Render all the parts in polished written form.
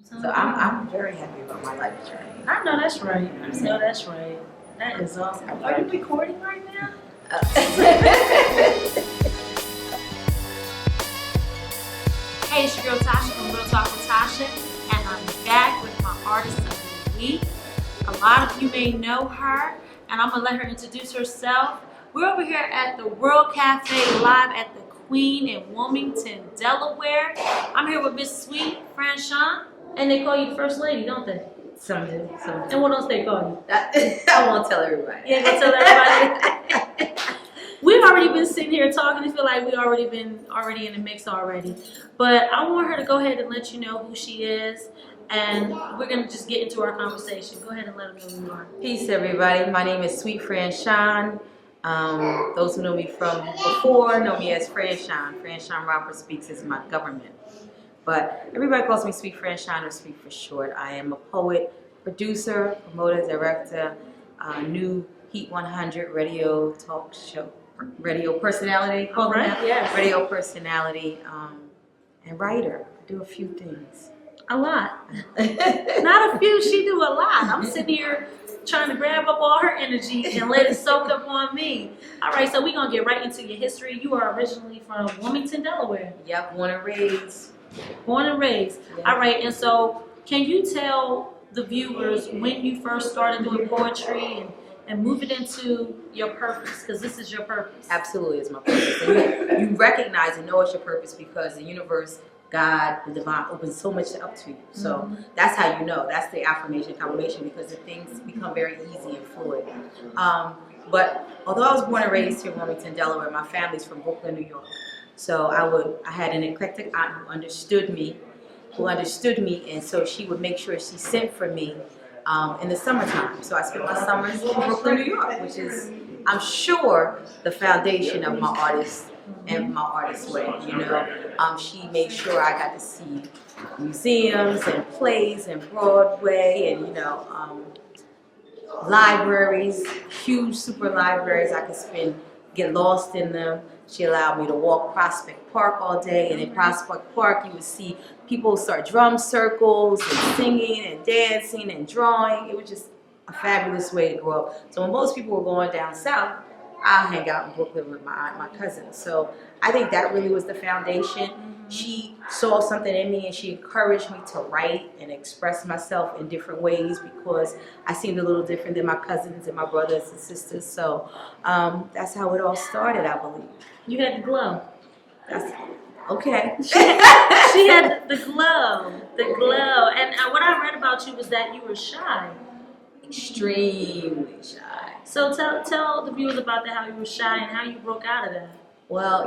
So I'm very happy about my life journey. I know that's right. I know that's right. That is awesome. Are you recording right now? Hey, it's your girl Tasha from Real Talk with Tasha, and I'm back with my artist of the week. A lot of you may know her, and I'm gonna let her introduce herself. We're over here at the World Cafe live at the Queen in Wilmington, Delaware. I'm here with Miss Suite Franchon, and they call you the First Lady, don't they? Some do. And what else they call you? I won't tell everybody. Yeah, go tell everybody. We've already been sitting here talking. I feel like we already in the mix already. But I want her to go ahead and let you know who she is, and we're gonna just get into our conversation. Go ahead and let them know who you are. Peace, everybody. My name is Suite Franchon. Those who know me from before know me as Franchon. Franchon Robert Speaks is my government. But everybody calls me Suite Franchon, or Suite for short. I am a poet, producer, promoter, director, new Heat 100 radio talk show, radio personality, Yes. radio personality, and writer. I do a few things. A lot. Not a few, she do a lot. I'm sitting here trying to grab up all her energy and let it soak up on me. All right, so we're going to get right into your history. You are originally from Wilmington, Delaware. Yep, born and raised. Born and raised. Yeah. All right, and so can you tell the viewers when you first started doing poetry and move it into your purpose? Because this is your purpose. Absolutely, it's my purpose. And you recognize and know it's your purpose because the universe, God, the divine opens so much up to you. So that's how you know. That's the affirmation, confirmation, because the things become very easy and fluid. But although I was born and raised here in Wilmington, Delaware, my family's from Brooklyn, New York. So I had an eclectic aunt who understood me, and so she would make sure she sent for me in the summertime. So I spent my summers in Brooklyn, New York, which is, I'm sure, the foundation of my artist and my artist way. You know, she made sure I got to see museums and plays and Broadway and libraries, huge super libraries. I could get lost in them. She allowed me to walk Prospect Park all day, and in Prospect Park you would see people start drum circles and singing and dancing and drawing. It was just a fabulous way to grow up. So when most people were going down south, I hang out in Brooklyn with my aunt, my cousin. So I think that really was the foundation. She saw something in me and she encouraged me to write and express myself in different ways because I seemed a little different than my cousins and my brothers and sisters. So that's how it all started, I believe. You had the glow. Okay. She had the glow. And what I read about you was that you were shy. Extremely shy. So tell the viewers about that, how you were shy and how you broke out of that. Well,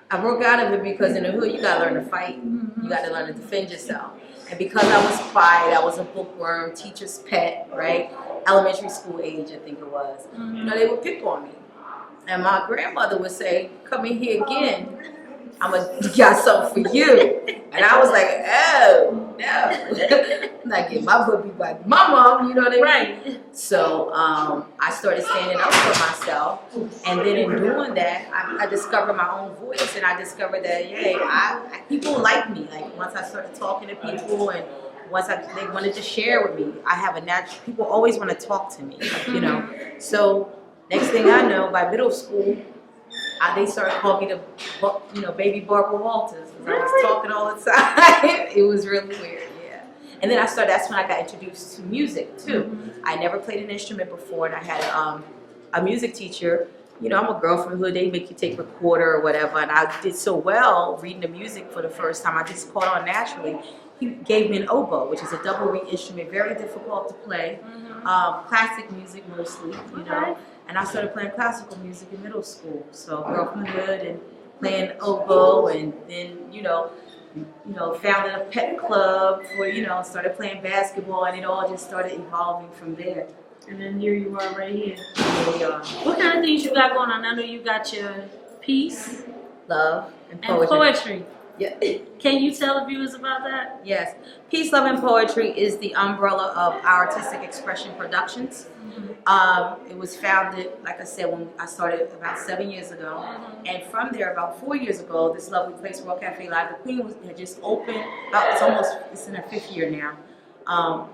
I broke out of it because in the hood you gotta learn to fight. You gotta learn to defend yourself. And because I was quiet, I was a bookworm, teacher's pet, right? Elementary school age, I think it was. They would pick on me. And my grandmother would say, "Come in here again, I'm gonna got something for you." And I was like, "Oh, no." I'm not getting my butt beat by my mom, you know what I mean? Right. So I started standing up for myself. And then in doing that, I discovered my own voice. And I discovered that, people like me. Like once I started talking to people and once they wanted to share with me, I have a natural, people always want to talk to me, So next thing I know, by middle school, they started calling me the, baby Barbara Walters. Because I was talking all the time. It was really weird, yeah. And then that's when I got introduced to music, too. I never played an instrument before, and I had a music teacher. I'm a girl from the hood. They make you take recorder or whatever, and I did so well reading the music for the first time. I just caught on naturally. He gave me an oboe, which is a double reed instrument, very difficult to play. Classic music mostly, And I started playing classical music in middle school. So girl from the hood and playing oboe, and then founded a pep club for started playing basketball, and it all just started evolving from there. And then here you are right here. Here we are. What kind of things you got going on? I know you got your peace, love, and poetry. Yeah. Can you tell the viewers about that? Yes. Peace, Love, and Poetry is the umbrella of our Artistic Expression Productions. It was founded, like I said, when I started about 7 years ago. And from there, about 4 years ago, this lovely place, World Cafe Live, the Queen had just opened. It's in their 5th year now.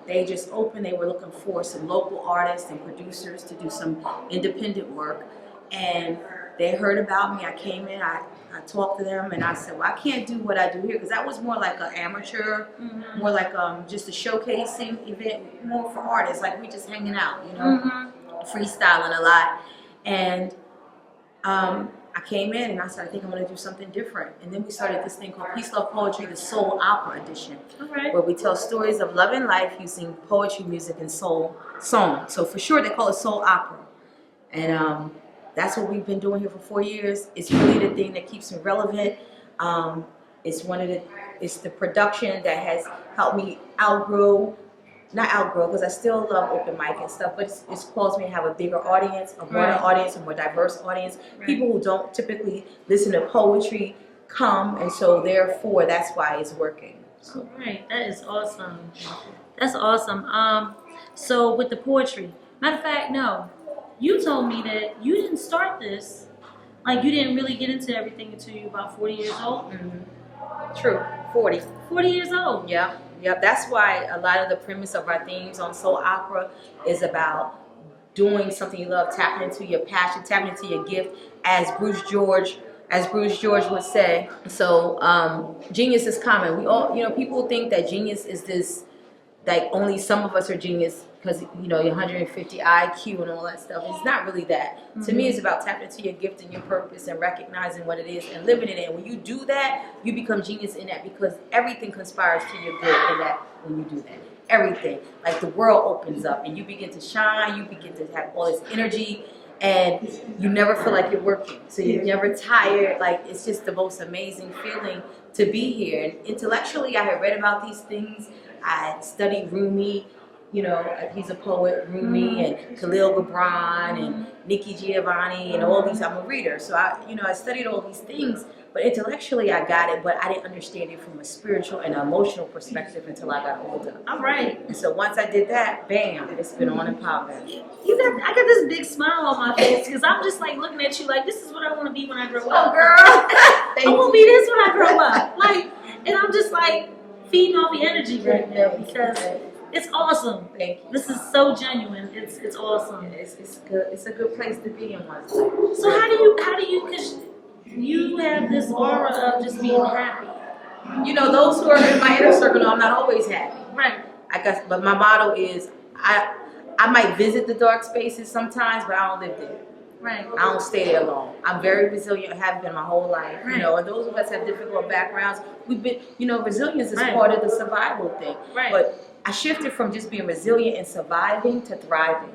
They just opened. They were looking for some local artists and producers to do some independent work. And they heard about me. I came in, I talked to them, and I said, well, I can't do what I do here, because that was more like an amateur, more like just a showcasing event, more for artists, like we just hanging out, you know, freestyling a lot. And I came in and I said, I think I'm going to do something different. And then we started this thing called Peace, Love, Poetry, the Soul Opera Edition, where we tell stories of love and life using poetry, music, and soul song. So for sure, they call it soul opera. And that's what we've been doing here for 4 years. It's really the thing that keeps me relevant. It's the production that has helped me not outgrow, because I still love open mic and stuff, but it's caused me to have a bigger audience, a broader audience, a more diverse audience. People who don't typically listen to poetry come, and so therefore that's why it's working. So. Right, that is awesome. That's awesome. So with the poetry, matter of fact, no. You told me that you didn't start this, like you didn't really get into everything until you were about 40 years old. True, 40. 40 years old. Yeah, yeah. That's why a lot of the premise of our themes on Soul Opera is about doing something you love, tapping into your passion, tapping into your gift, as Bruce George would say. So genius is common. We all, people think that genius is this, like only some of us are genius because, you're 150 IQ and all that stuff. It's not really that. To me, it's about tapping into your gift and your purpose and recognizing what it is and living in it. And when you do that, you become genius in that, because everything conspires to your good in that when you do that. Everything. Like the world opens up and you begin to shine. You begin to have all this energy and you never feel like you're working. So you're never tired. Like it's just the most amazing feeling to be here. And intellectually, I had read about these things. I studied Rumi. He's a poet, Rumi, and Khalil Gibran, and Nikki Giovanni, and all these. I'm a reader, so I studied all these things, but intellectually I got it, but I didn't understand it from a spiritual and emotional perspective until I got older. All right. And so once I did that, bam, it's been on and popping. I got this big smile on my face, because I'm just like looking at you like, this is what I want to be when I grow up. Oh, girl. I want to be this when I grow up. And I'm just like feeding off the energy right now, because it's awesome. Thank you. This is so genuine. It's awesome. It's good. It's a good place to be in one's life. So how do you, because you have this aura of just being happy. Those who are in my inner circle know I'm not always happy. Right. I guess, but my motto is I might visit the dark spaces sometimes, but I don't live there. Right. I don't stay there long. I'm very resilient. I have been my whole life. Right. And those of us have difficult backgrounds. We've been, resilience is part of the survival thing. Right. But I shifted from just being resilient and surviving to thriving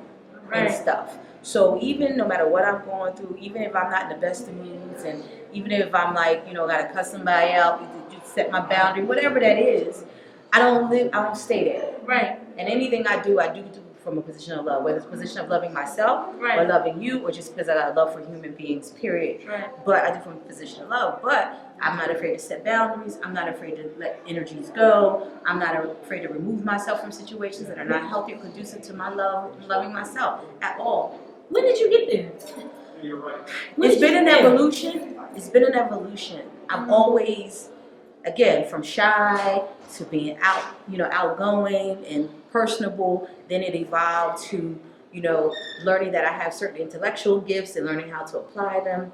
and stuff. So even no matter what I'm going through, even if I'm not in the best of moods, and even if I'm like, gotta cuss somebody out, set my boundary, whatever that is, I don't stay there. Right. And anything I do from a position of love, whether it's a position of loving myself or loving you, or just because I got love for human beings, period. Right. But I do from a position of love. But I'm not afraid to set boundaries. I'm not afraid to let energies go. I'm not afraid to remove myself from situations that are not healthy or conducive to my loving myself at all. When did you get there? It's been an evolution. It's been an evolution. I've always, again, from shy to being outgoing and personable. Then it evolved to, learning that I have certain intellectual gifts and learning how to apply them.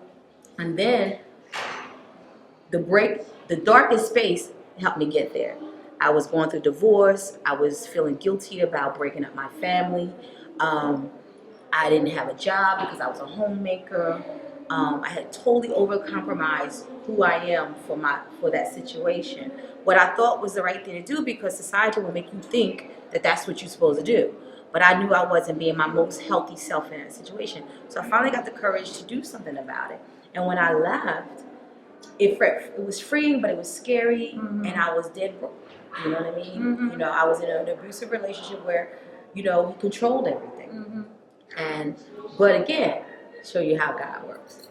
And then the darkest space helped me get there. I was going through divorce. I was feeling guilty about breaking up my family. I didn't have a job because I was a homemaker. I had totally overcompromised who I am for that situation. What I thought was the right thing to do, because society will make you think that that's what you're supposed to do. But I knew I wasn't being my most healthy self in that situation. So I finally got the courage to do something about it. And when I left, it was freeing, but it was scary, and I was dead broke. You know what I mean? I was in an abusive relationship where, he controlled everything. But again, show you how God works.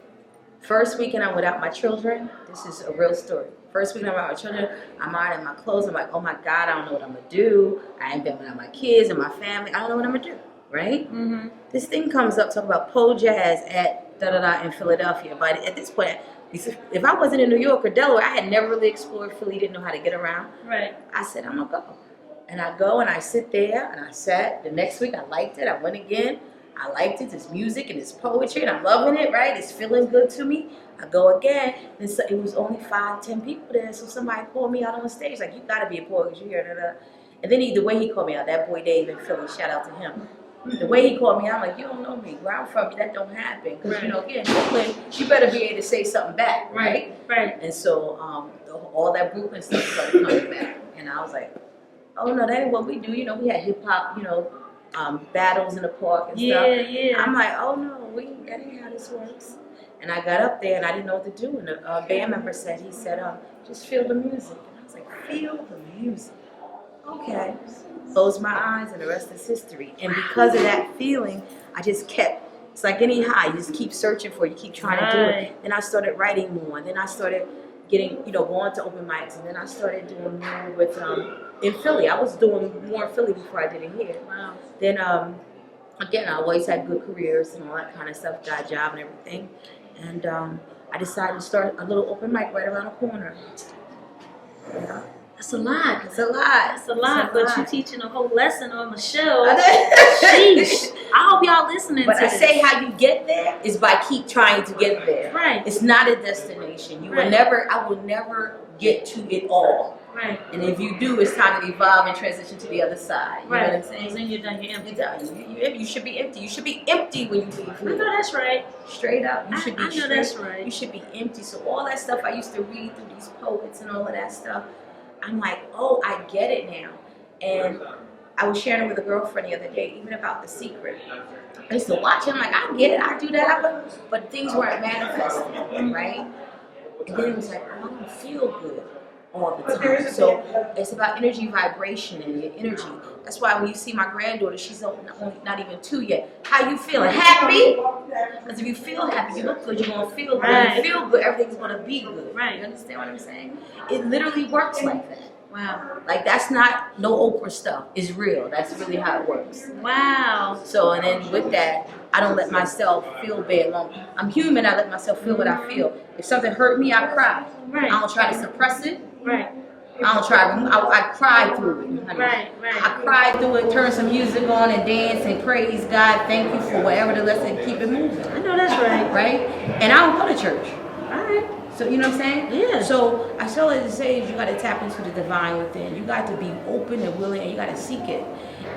First weekend I'm without my children. This is a real story. First weekend I'm without my children. I'm ironing my clothes. I'm like, oh my God, I don't know what I'm gonna do. I ain't been without my kids and my family. I don't know what I'm gonna do. Right? Mm-hmm. This thing comes up talking about pole jazz at in Philadelphia. But at this point, if I wasn't in New York or Delaware, I had never really explored Philly. Didn't know how to get around. Right. I said, I'm gonna go. And I go and I sit there and I sat. The next week I liked it. I went again. I liked it. This music and this poetry and I'm loving it, right? It's feeling good to me. I go again. And so it was only 5-10 people there. So somebody called me out on the stage like, you gotta be a poet because you're here. And then the way he called me out, that boy Dave in Philly, shout out to him. The way he called me out, I'm like, you don't know me. Where I'm from, that don't happen. Because, you know, again, Brooklyn, you better be able to say something back, right? Right. And so all that Brooklyn stuff started coming back. And I was like, oh, no, that ain't what we do. You know, we had hip-hop, you know, battles in the park and stuff. Yeah. I'm like, oh, no, that ain't how this works. And I got up there, and I didn't know what to do. And a band member said, just feel the music. And I was like, feel the music. Okay. Closed my eyes and the rest is history. And because of that feeling, I just kept, it's like any high, you just keep searching for it, you keep trying to do it. Then I started writing more. And then I started getting, going to open mics. And then I started doing more with, in Philly. I was doing more in Philly before I did it here. Wow. Then, again, I always had good careers and all that kind of stuff, got a job and everything. And I decided to start a little open mic right around the corner. Yeah. That's a lot. It's a lot. That's a lot. But you're teaching a whole lesson on the show. Sheesh. I hope y'all listening but to I this. say how you get there is by keep trying to get there. Right. It's not a destination. I will never get to it all. Right. And if you do, it's time to evolve and transition to the other side. You know what I'm saying? Then you're done. You're empty. You should be empty. You should be empty when you leave here. I know that's right. Straight up. You should be I know that's right. You should be empty. So all that stuff I used to read through these poets and all of that stuff, I'm like, oh, I get it now. And I was sharing it with a girlfriend the other day, even about The Secret. I used to watch it. I'm like, I get it. I do that. But things weren't manifesting, right? And then it was like, oh, I don't feel good all the time. So it's about energy vibration and your energy. That's why when you see my granddaughter, she's not even 2 yet. How you feeling? Happy? Because if you feel happy, you look good, you're going to feel good. Right. If you feel good, everything's going to be good. Right. You understand what I'm saying? It literally works like that. Wow. Like, that's not no Oprah stuff. It's real. That's really how it works. Wow. So, and then with that, I don't let myself feel bad long. I'm human. I let myself feel what I feel. If something hurt me, I cry. Right. I don't try to suppress it. Right. I don't try. I cry through it. Honey. Right. I cry through it, turn some music on and dance and praise God. Thank you for whatever the lesson. Keep it moving. I know that's right. Right? And I don't go to church. All right. So, you know what I'm saying? Yeah. So, I still like to say is you got to tap into the divine within. You got to be open and willing, and you got to seek it.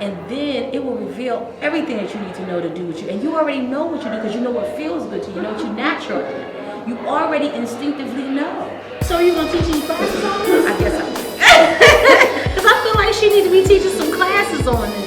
And then it will reveal everything that you need to know to do with you. And you already know what you do because you know what feels good to you. You know what you naturally. You already instinctively know. So you going to teach any classes on this? I guess I do. Because I feel like she need to be teaching some classes on this.